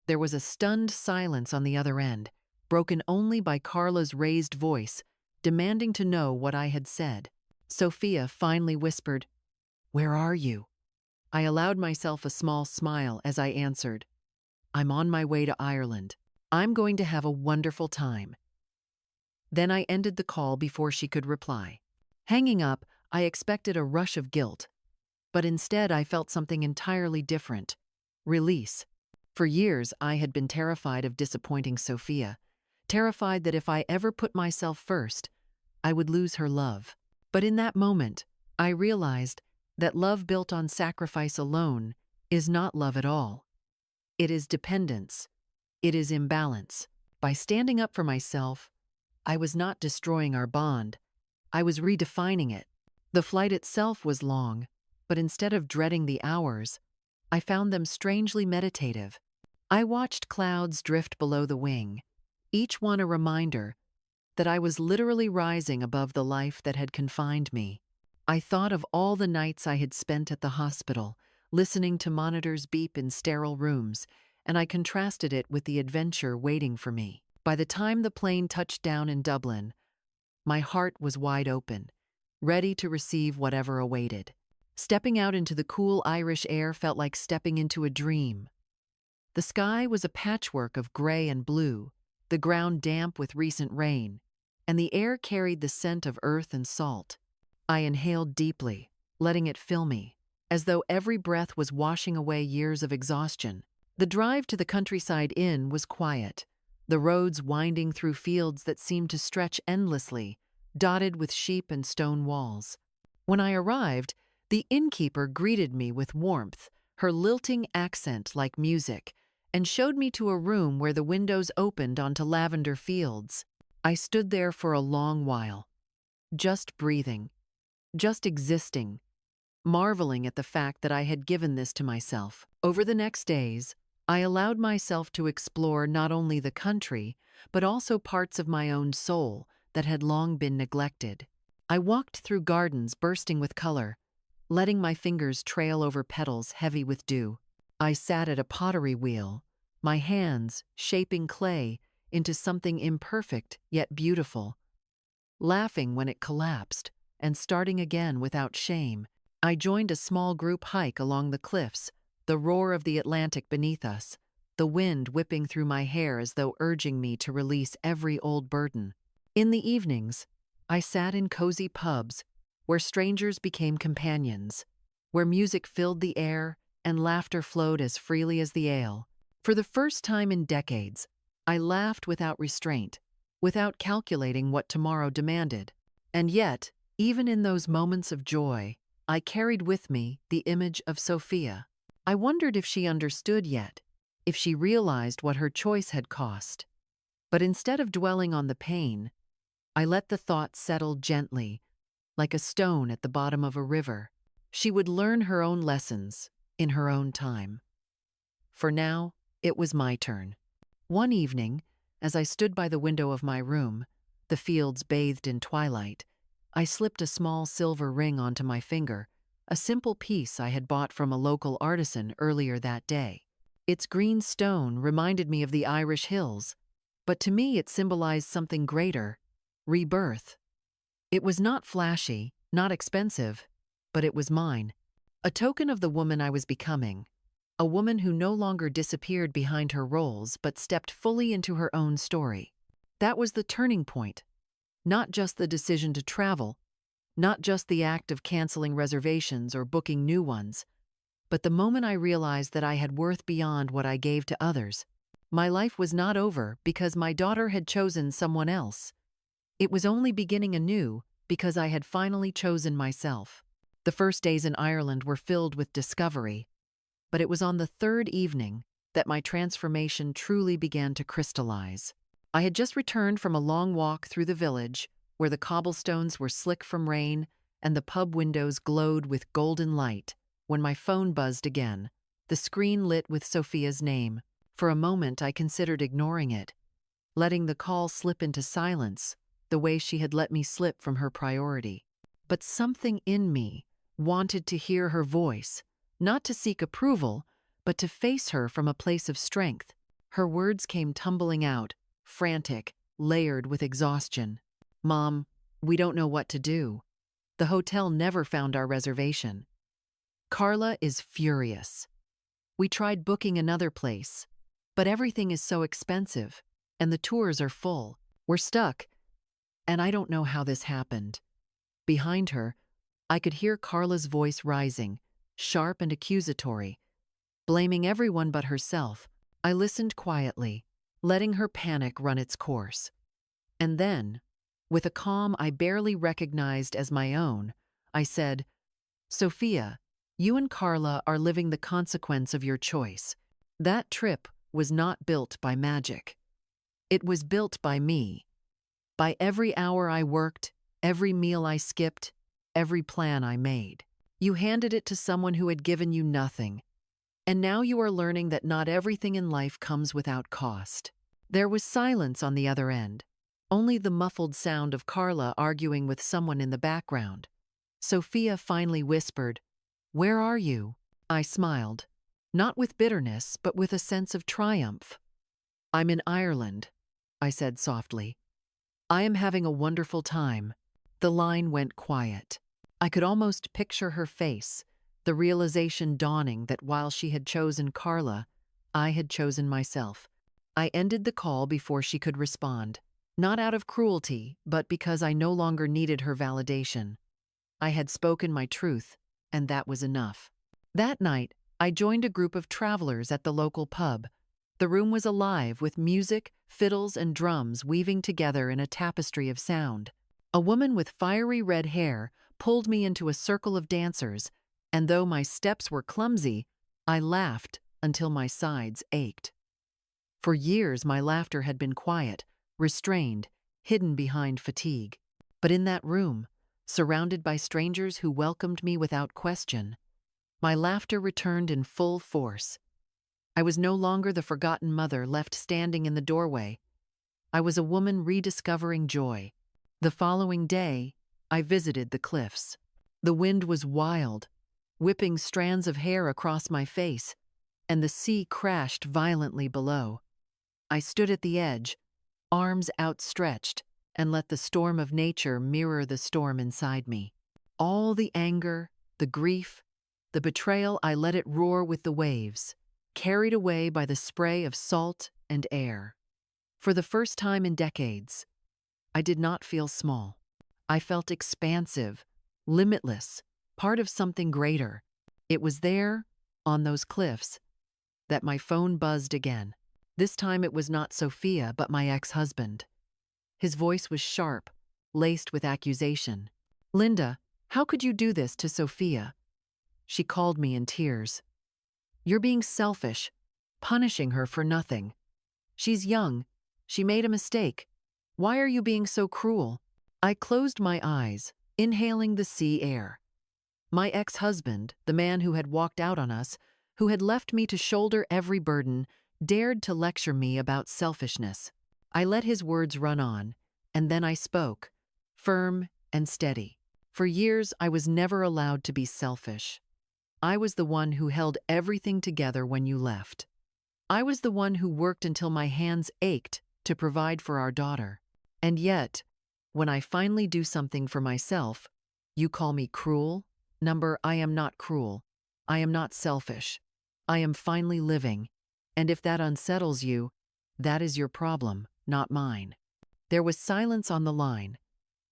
There was a stunned silence on the other end, broken only by Carla's raised voice, demanding to know what I had said. Sophia finally whispered, "Where are you?" I allowed myself a small smile as I answered, "I'm on my way to Ireland. I'm going to have a wonderful time." Then I ended the call before she could reply. Hanging up, I expected a rush of guilt, but instead I felt something entirely different: release. For years, I had been terrified of disappointing Sophia, terrified that if I ever put myself first, I would lose her love. But in that moment, I realized that love built on sacrifice alone is not love at all. It is dependence. It is imbalance. By standing up for myself, I was not destroying our bond. I was redefining it. The flight itself was long, but instead of dreading the hours, I found them strangely meditative. I watched clouds drift below the wing, each one a reminder that I was literally rising above the life that had confined me. I thought of all the nights I had spent at the hospital, listening to monitors beep in sterile rooms, and I contrasted it with the adventure waiting for me. By the time the plane touched down in Dublin, my heart was wide open, ready to receive whatever awaited. Stepping out into the cool Irish air felt like stepping into a dream. The sky was a patchwork of gray and blue, the ground damp with recent rain, and the air carried the scent of earth and salt. I inhaled deeply, letting it fill me, as though every breath was washing away years of exhaustion. The drive to the countryside inn was quiet, the roads winding through fields that seemed to stretch endlessly, dotted with sheep and stone walls. When I arrived, the innkeeper greeted me with warmth, her lilting accent like music, and showed me to a room where the windows opened onto lavender fields. I stood there for a long while, just breathing, just existing, marveling at the fact that I had given this to myself. Over the next days, I allowed myself to explore not only the country, but also parts of my own soul that had long been neglected. I walked through gardens bursting with color, letting my fingers trail over petals heavy with dew. I sat at a pottery wheel, my hands shaping clay into something imperfect yet beautiful, laughing when it collapsed and starting again without shame. I joined a small group hike along the cliffs, the roar of the Atlantic beneath us, the wind whipping through my hair as though urging me to release every old burden. In the evenings, I sat in cozy pubs where strangers became companions, where music filled the air and laughter flowed as freely as the ale. For the first time in decades, I laughed without restraint, without calculating what tomorrow demanded. And yet, even in those moments of joy, I carried with me the image of Sophia. I wondered if she understood yet, if she realized what her choice had cost. But instead of dwelling on the pain, I let the thought settle gently, like a stone at the bottom of a river. She would learn her own lessons in her own time. For now, it was my turn. One evening, as I stood by the window of my room, the fields bathed in twilight, I slipped a small silver ring onto my finger, a simple piece I had bought from a local artisan earlier that day. Its green stone reminded me of the Irish hills, but to me it symbolized something greater: rebirth. It was not flashy, not expensive, but it was mine. A token of the woman I was becoming, a woman who no longer disappeared behind her roles but stepped fully into her own story. That was the turning point. Not just the decision to travel, not just the act of canceling reservations or booking new ones, but the moment I realized that I had worth beyond what I gave to others. My life was not over because my daughter had chosen someone else. It was only beginning anew because I had finally chosen myself. The first days in Ireland were filled with discovery, but it was on the third evening that my transformation truly began to crystallize. I had just returned from a long walk through the village, where the cobblestones were slick from rain and the pub windows glowed with golden light, when my phone buzzed again, the screen lit with Sophia's name. For a moment I considered ignoring it, letting the call slip into silence, the way she had let me slip from her priority. But something in me wanted to hear her voice, not to seek approval, but to face her from a place of strength. Her words came tumbling out, frantic, layered with exhaustion. "Mom, we don't know what to do. The hotel never found our reservation. Carla is furious. We tried booking another place, but everything is so expensive, and the tours are full. We're stuck, and I don't know how this happened." Behind her, I could hear Carla's voice rising, sharp and accusatory, blaming everyone but herself. I listened quietly, letting her panic run its course. And then, with a calm I barely recognized as my own, I said, "Sophia, you and Carla are living the consequence of your choice. That trip was not built by magic. It was built by me, by every hour I worked, every meal I skipped, every plan I made. You handed it to someone who had given you nothing, and now you are learning that not everything in life comes without cost." There was silence on the other end, only the muffled sound of Carla arguing with someone in the background. Sophia finally whispered, "Where are you?" I smiled, not with bitterness, but with a sense of triumph. "I'm in Ireland," I said softly. "I am having a wonderful time." The line went quiet. I could almost picture her face, the realization dawning that while she had chosen Carla, I had chosen myself. I ended the call before she could respond, not out of cruelty, but because I no longer needed her validation. I had spoken my truth, and that was enough. That night, I joined a group of travelers at the local pub. The room was alive with music, fiddles, and drums weaving together in a tapestry of sound. A woman with fiery red hair pulled me into a circle of dancers, and though my steps were clumsy, I laughed until my sides ached. For years, my laughter had been quiet, restrained, hidden behind fatigue. But in that room, surrounded by strangers who welcomed me without question, my laughter returned in full force. I was no longer the forgotten mother left standing in the doorway. I was a woman rediscovering joy. The following day, I visited the cliffs. The wind was wild, whipping strands of hair across my face, and the sea crashed violently below. I stood at the edge, arms outstretched, and let the storm of nature mirror the storm inside me. All the anger, the grief, the betrayal, I let it roar with the waves, carried away by the spray of salt and air. For the first time in decades, I did not feel small. I felt expansive, limitless, part of something greater. It was there, on those cliffs, that my phone buzzed again. This time it was not Sophia, but my ex-husband. His voice was sharp, laced with accusation. "Linda, how could you do this to Sophia?" She called me in tears. "You're being selfish, punishing her for nothing. She's young. She made a mistake. Why are you being so cruel?" I closed my eyes, inhaling the sea air. My ex-husband, the man who had walked out on us, who had left me to shoulder every burden, dared to lecture me about selfishness. I let his words run on, and then I spoke, firm and steady. For years, I was never allowed to be selfish. I was the one who held everything together when you left. I was the one who worked until my hands ached to provide for our daughter. And yet, when I finally do something for myself, you call me cruel? I am not cruel. I am not selfish. I am finally living. And if that unsettles you, that is your problem, not mine. There was silence on the line,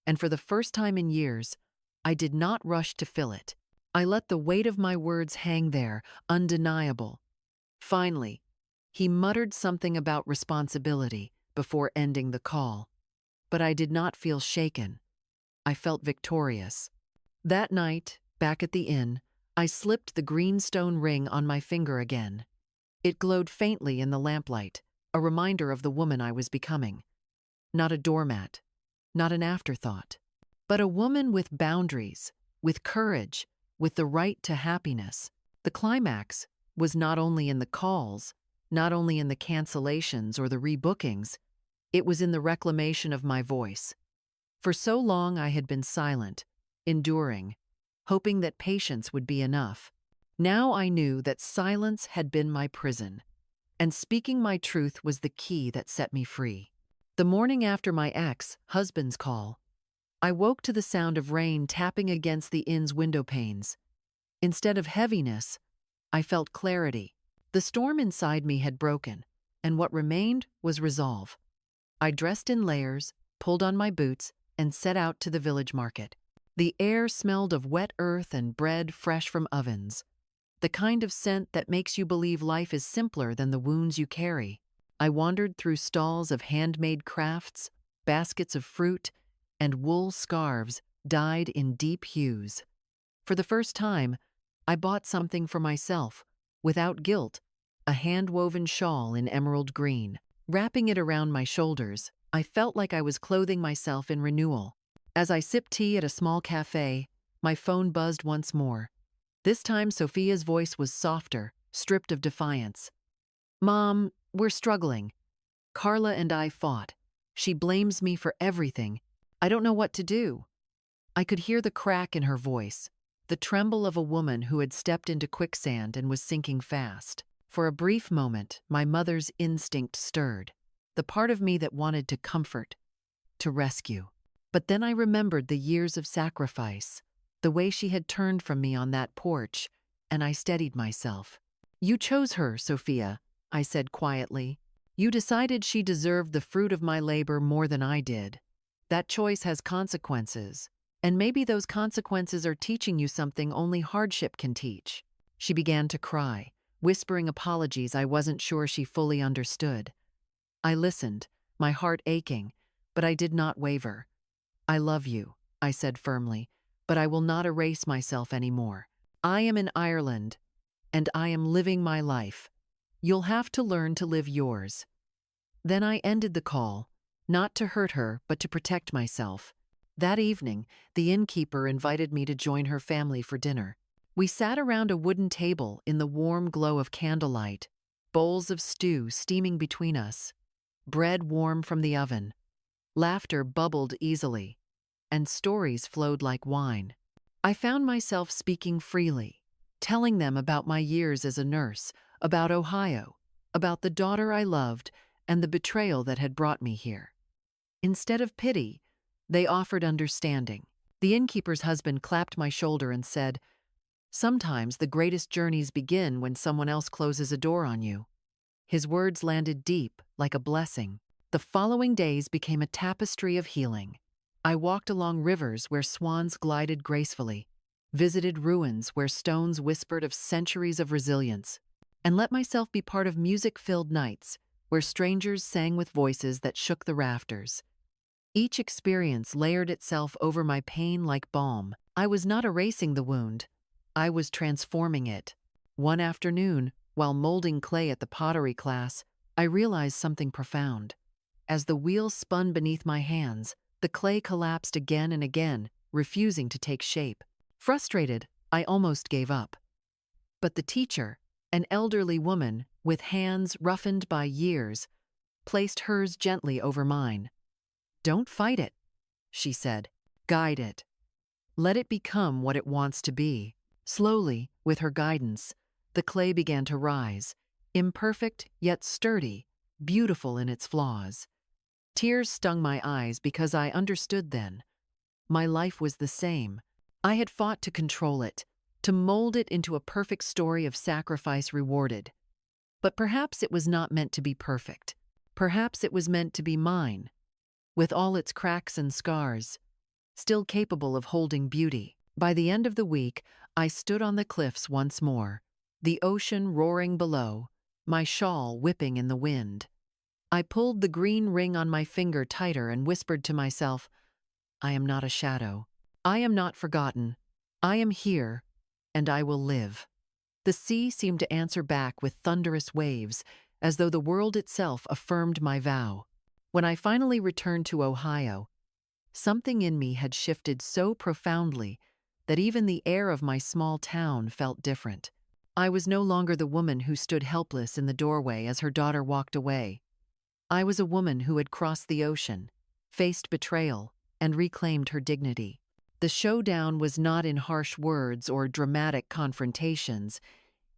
and for the first time in years, I did not rush to fill it. I let the weight of my words hang there, undeniable. Finally, he muttered something about responsibility before ending the call. But I did not feel shaken. I felt victorious. That night, back at the inn, I slipped the green stone ring on my finger again. It glowed faintly in the lamplight, a reminder of the woman I was becoming. Not a doormat, not an afterthought, but a woman with boundaries, with courage, with the right to happiness. The climax was not only in the calls, not only in the cancellations or the rebookings, it was in the reclamation of my voice. For so long I had been silent, enduring, hoping that patience would be enough. Now I knew that silence had been my prison, and speaking my truth was the key that set me free. The morning after my ex-husband's call, I woke to the sound of rain tapping against the inn's window panes. Instead of heaviness, I felt clarity. The storm inside me had broken, and what remained was resolve. I dressed in layers, pulled on my boots, and set out to the village market. The air smelled of wet earth and bread fresh from ovens, the kind of scent that makes you believe life is simpler than the wounds you carry. I wandered through stalls of handmade crafts, baskets of fruit, and wool scarves dyed in deep hues. For the first time, I bought something for myself, without guilt, a hand-woven shawl in emerald green. Wrapping it around my shoulders, I felt like I was clothing myself in renewal. As I sipped tea at a small cafe, my phone buzzed once more. This time, Sophia's voice was softer, stripped of defiance. "Mom, we're struggling. Carla and I fought. She blames me for everything. I don't know what to do." I could hear the crack in her voice, the tremble of a woman who had stepped into quicksand and was sinking fast. For a brief moment, my mother's instinct stirred, the part of me that wanted to comfort, to rescue. But then I remembered the years of sacrifice, the way she had turned from me on that porch, and I steadied myself. "You chose her, Sophia," I said quietly. "You decided she deserved the fruit of my labor more than I did. That choice has consequences, and maybe those consequences are teaching you something only hardship can teach." She began to cry, whispering apologies I wasn't sure she fully understood. I listened, my heart aching, but I did not waver. "I love you," I said firmly, "but I will not erase myself anymore. I am in Ireland, and I am living my life. You'll have to learn to live yours." Then I ended the call, not to hurt her, but to protect myself. That evening, the innkeeper invited me to join her family for dinner. We sat around a wooden table in the warm glow of candlelight, bowls of stew steaming between us, bread warm from the oven. Laughter bubbled easily, and stories flowed like wine. I found myself speaking freely, telling them about my years as a nurse, about Ohio, about the daughter I loved, and the betrayal that had brought me here. Instead of pity, they offered understanding. The innkeeper's husband clapped my shoulder and said, "Sometimes the greatest journeys begin when someone else closes a door on you." His words landed deep, like a blessing. The following days became a tapestry of healing. I walked along rivers where swans glided gracefully, visited ruins where stones whispered of centuries of resilience, and let myself be part of music-filled nights where strangers sang with voices that shook the rafters. Each experience layered itself over my pain like balm. I was not erasing the wound. I was transforming it. One afternoon, while molding clay at the pottery class, I realized something profound. As the wheel spun beneath my hands, the clay collapsed again and again, refusing to take shape. Frustrated, I almost gave up. But the teacher, an elderly woman with hands roughened by years, placed hers gently over mine. "Don't fight it," she said. "Guide it. Let it become what it wants to be." Slowly, with her guidance, the clay began to rise, imperfect yet sturdy, beautiful in its flaws. Tears stung my eyes because I understood then. My life was the same. I had fought to control it, to mold it into a perfect story of sacrifice rewarded. But perhaps it was not meant to be perfect. Perhaps it was meant to be mine, with all its cracks and scars, still capable of holding beauty. By the end of the week, I stood on the cliffs once more, the ocean roaring below, my shawl whipping in the wind. I pulled the green ring on my finger tighter and whispered to myself, "I am not a shadow. I am not forgotten. I am here, and I will live." The sea seemed to answer back with thunderous waves, as though the world itself affirmed my vow. When I finally returned to Ohio, something in me had shifted so profoundly that even the air of my small town felt different. I was no longer the woman who stood helpless in the doorway as her daughter walked away. I was a woman who had crossed the ocean, faced betrayal, and reclaimed her dignity. The showdown was not in harsh words or dramatic confrontations.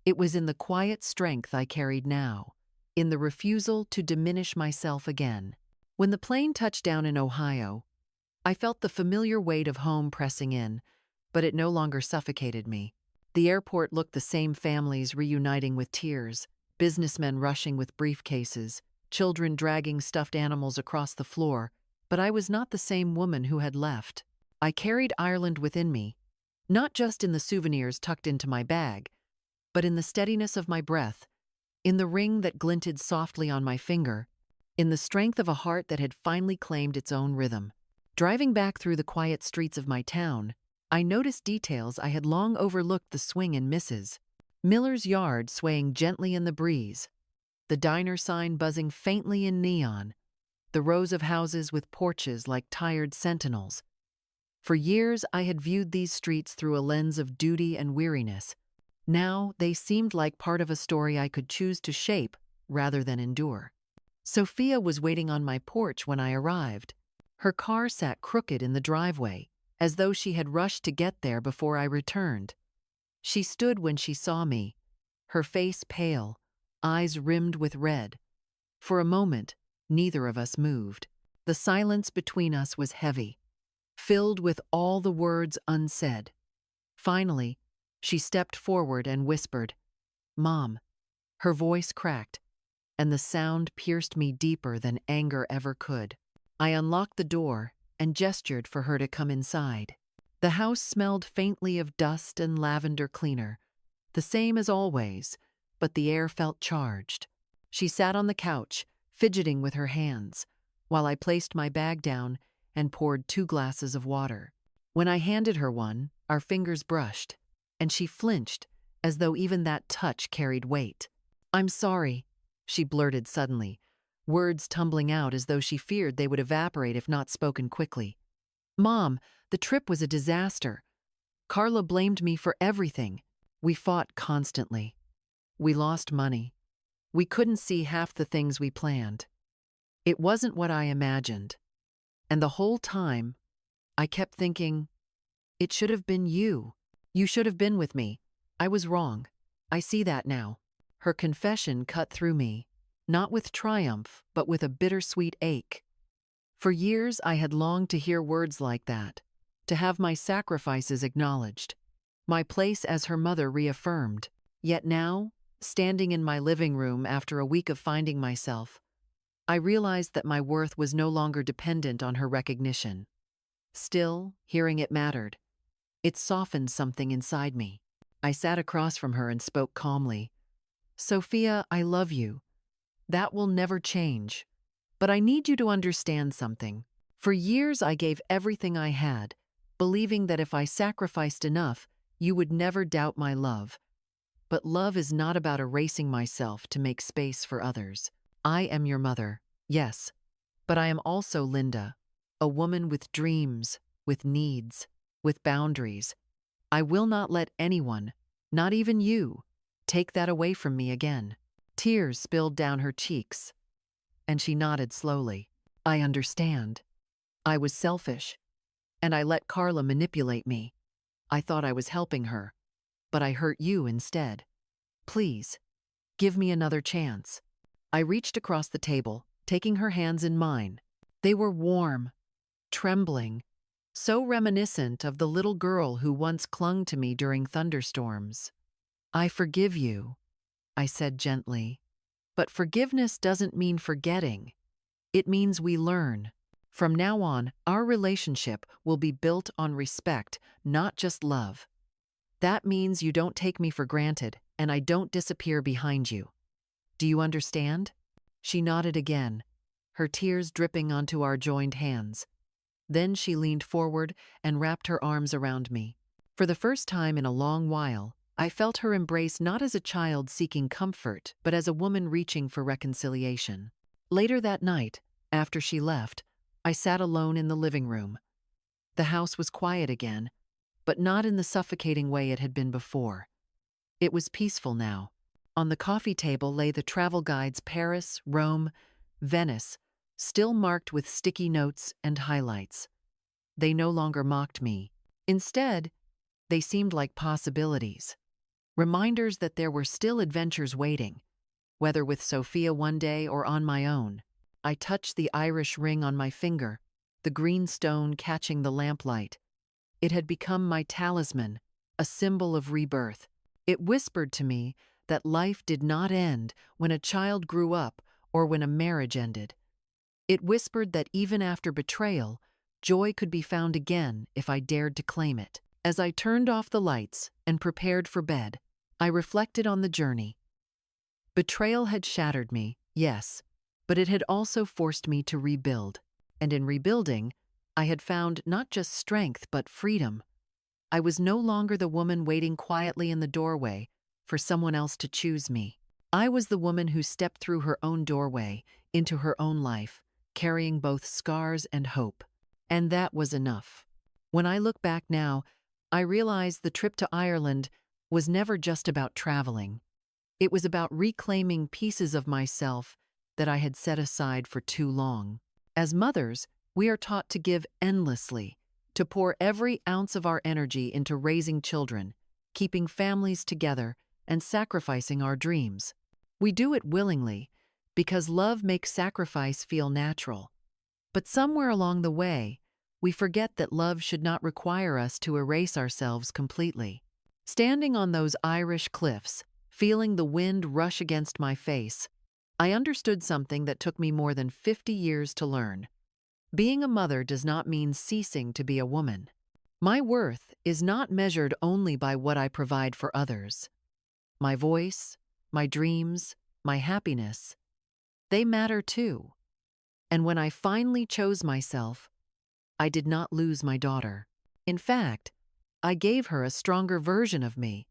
It was in the quiet strength I carried now, in the refusal to diminish myself again. When the plane touched down in Ohio, I felt the familiar weight of home pressing in, but it no longer suffocated me. The airport looked the same, families reuniting with tears, businessmen rushing with briefcases, children dragging stuffed animals across the floor, but I was not the same woman who had left. I carried Ireland within me, not just in the souvenirs tucked into my bag, but in the steadiness of my breath, in the ring that glinted softly on my finger, in the strength of a heart that had finally claimed its own rhythm. Driving back through the quiet streets of my town, I noticed details I had long overlooked: the swing and misses. Miller's yard swaying gently in the breeze, the diner sign buzzing faintly in neon, the rows of houses with porches like tired sentinels. For years I had viewed these streets through a lens of duty and weariness. Now they seemed like part of a story I could choose to shape rather than endure. Sophia was waiting on my porch when I arrived. Her car sat crooked in the driveway, as though she had rushed to get there before I returned. She stood when she saw me, her face pale, eyes rimmed with red. For a moment, neither of us moved. The silence between us was heavy, filled with all the words unsaid. Finally, she stepped forward and whispered, "Mom." Her voice cracked, and the sound pierced me deeper than anger ever could. I unlocked the door and gestured for her to come inside. The house smelled faintly of dust and lavender cleaner, the same as always, but the air felt charged. She sat on the couch, fidgeting with her hands, while I placed my bag down and poured 2 glasses of water. When I handed her one, our fingers brushed, and she flinched, as though even that touch carried weight. "I'm sorry," she blurted suddenly, words tumbling out as though she feared they would evaporate if not spoken quickly. "Mom, the trip was a disaster. Carla blamed me for everything. We fought constantly. We lost money. We couldn't see half the things we planned. It wasn't what I imagined. And the whole time, I kept thinking, it should have been you. You should have been with me. I was wrong. I see that now." Her confession cut through me, not with triumph, but with a bittersweet ache. For years, I had longed to hear words like that, to have my sacrifices acknowledged, my place as her mother reaffirmed. Yet now, standing in my living room after a week of finding myself, I realized that my worth was no longer dependent on her recognition. Still, hearing it mattered. It softened something inside me. I sat across from her and spoke calmly. "Sophia, I love you. That will never change. But I need you to understand something. For years I gave everything I had, believing that if I sacrificed enough, you would never doubt my love. But love is not about erasing myself to make space for others. I am your mother, yes, but I am also Linda, a woman with dreams, with needs, with boundaries. I will not let anyone, not even you, take that away from me again." Tears spilled down her cheeks, and she nodded slowly. "I understand. I was selfish, and I let Carla manipulate me. I thought I was helping her, but I hurt you instead. Please, give me another chance." I reached across the table, taking her hands in mine. They were warm, trembling, so reminiscent of the little girl who once clung to me during thunderstorms. "I forgive you," I said gently. "But forgiveness doesn't mean forgetting. It means we learn. From now on, our relationship will be built on respect, not just love. That means you don't take me for granted, and I don't disappear behind you. Do you understand?" She nodded again, her tears dripping onto our joined hands. Then she leaned forward and wrapped her arms around me. For the first time in a long while, I felt her embrace not as a child seeking comfort, but as a woman reaching for reconciliation. Later that night, after she left, I sat alone in the living room. The house was quiet again, but not in the suffocating way it had been before. It was peaceful now. On the coffee table lay the travel guides Paris, Rome, Venice, still marked with sticky notes and highlights. They no longer mocked me. Instead, they seemed like possibilities. Reminders that there were still adventures waiting, whether with Sophia one day or on my own. I touched the Irish ring on my finger, the green stone catching the lamplight. It had become my talisman, a symbol of rebirth. It whispered to me that life did not end when a child grew up or when a marriage ended. It whispered that even after betrayal, joy could be found again if I dared to claim it. As I turned off the lights and prepared for bed, I reflected on the journey. Betrayal had shattered me, yes, but it had also forced me to rebuild. And in rebuilding, I had found not just strength but freedom. I was no longer the woman waiting quietly in the doorway for someone else to choose me. I was the woman who stepped through her own doorway into her own life, carrying both scars and hope. And that was enough. When I look back now, I realize the trip to Ireland was never just about traveling. It was about reclaiming pieces of myself that I had set aside for too long. As mothers, we are taught to give endlessly, to pour every ounce of our energy into raising children, keeping families together, and sacrificing our dreams. We do it willingly, because love makes sacrifice feel natural. But somewhere along the way, we forget that love should not require us to erase ourselves completely. Standing on those Irish cliffs, feeling the wind rush against my face, I understood something that took me more than 50 years to learn. Being a mother does not mean ceasing to be a woman. My worth is not measured only by what I provide for others. My voice, my dreams, my happiness, they matter too. And when I finally chose myself, I did not lose my daughter. In fact, I gave her a stronger version of me,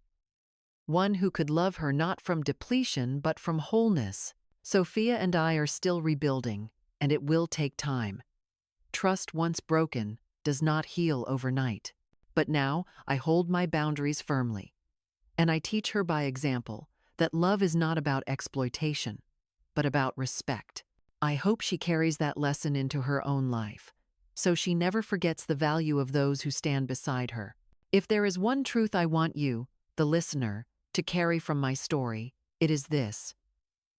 one who could love her not from depletion but from wholeness. Sophia and I are still rebuilding, and it will take time. Trust once broken does not heal overnight. But now I hold my boundaries firmly, and I teach her by example that love is not about exploitation, but about respect. I hope she carries that lesson into her own life, so she never forgets the value of those who stand beside her. If there is one truth I want you, the listener, to carry from my story, it is this: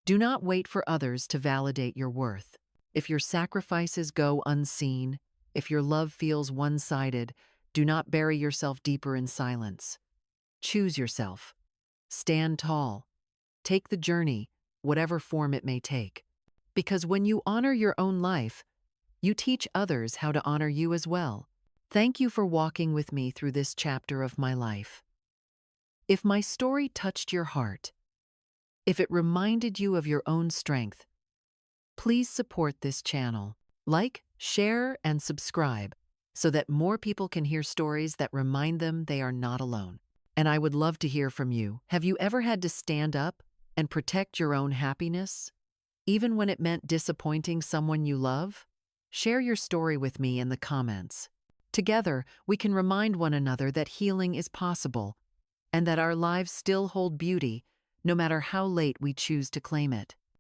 do not wait for others to validate your worth. If your sacrifices go unseen, if your love feels one-sided, do not bury yourself deeper in silence. Choose yourself. Stand tall. Take the journey, whatever form it may take. Because when you honor your own life, you teach others how to honor you as well. Thank you for walking with me through this chapter of my life. If my story touched your heart, if it reminded you of your own strength, please support this channel. Like, share, and subscribe so that more people can hear stories that remind them they are not alone. And I would love to hear from you. Have you ever had to stand up and protect your own happiness, even when it meant disappointing someone you love? Share your story with me in the comments. Together, we can remind one another that healing is possible and that our lives still hold beauty, no matter how late we choose to claim it.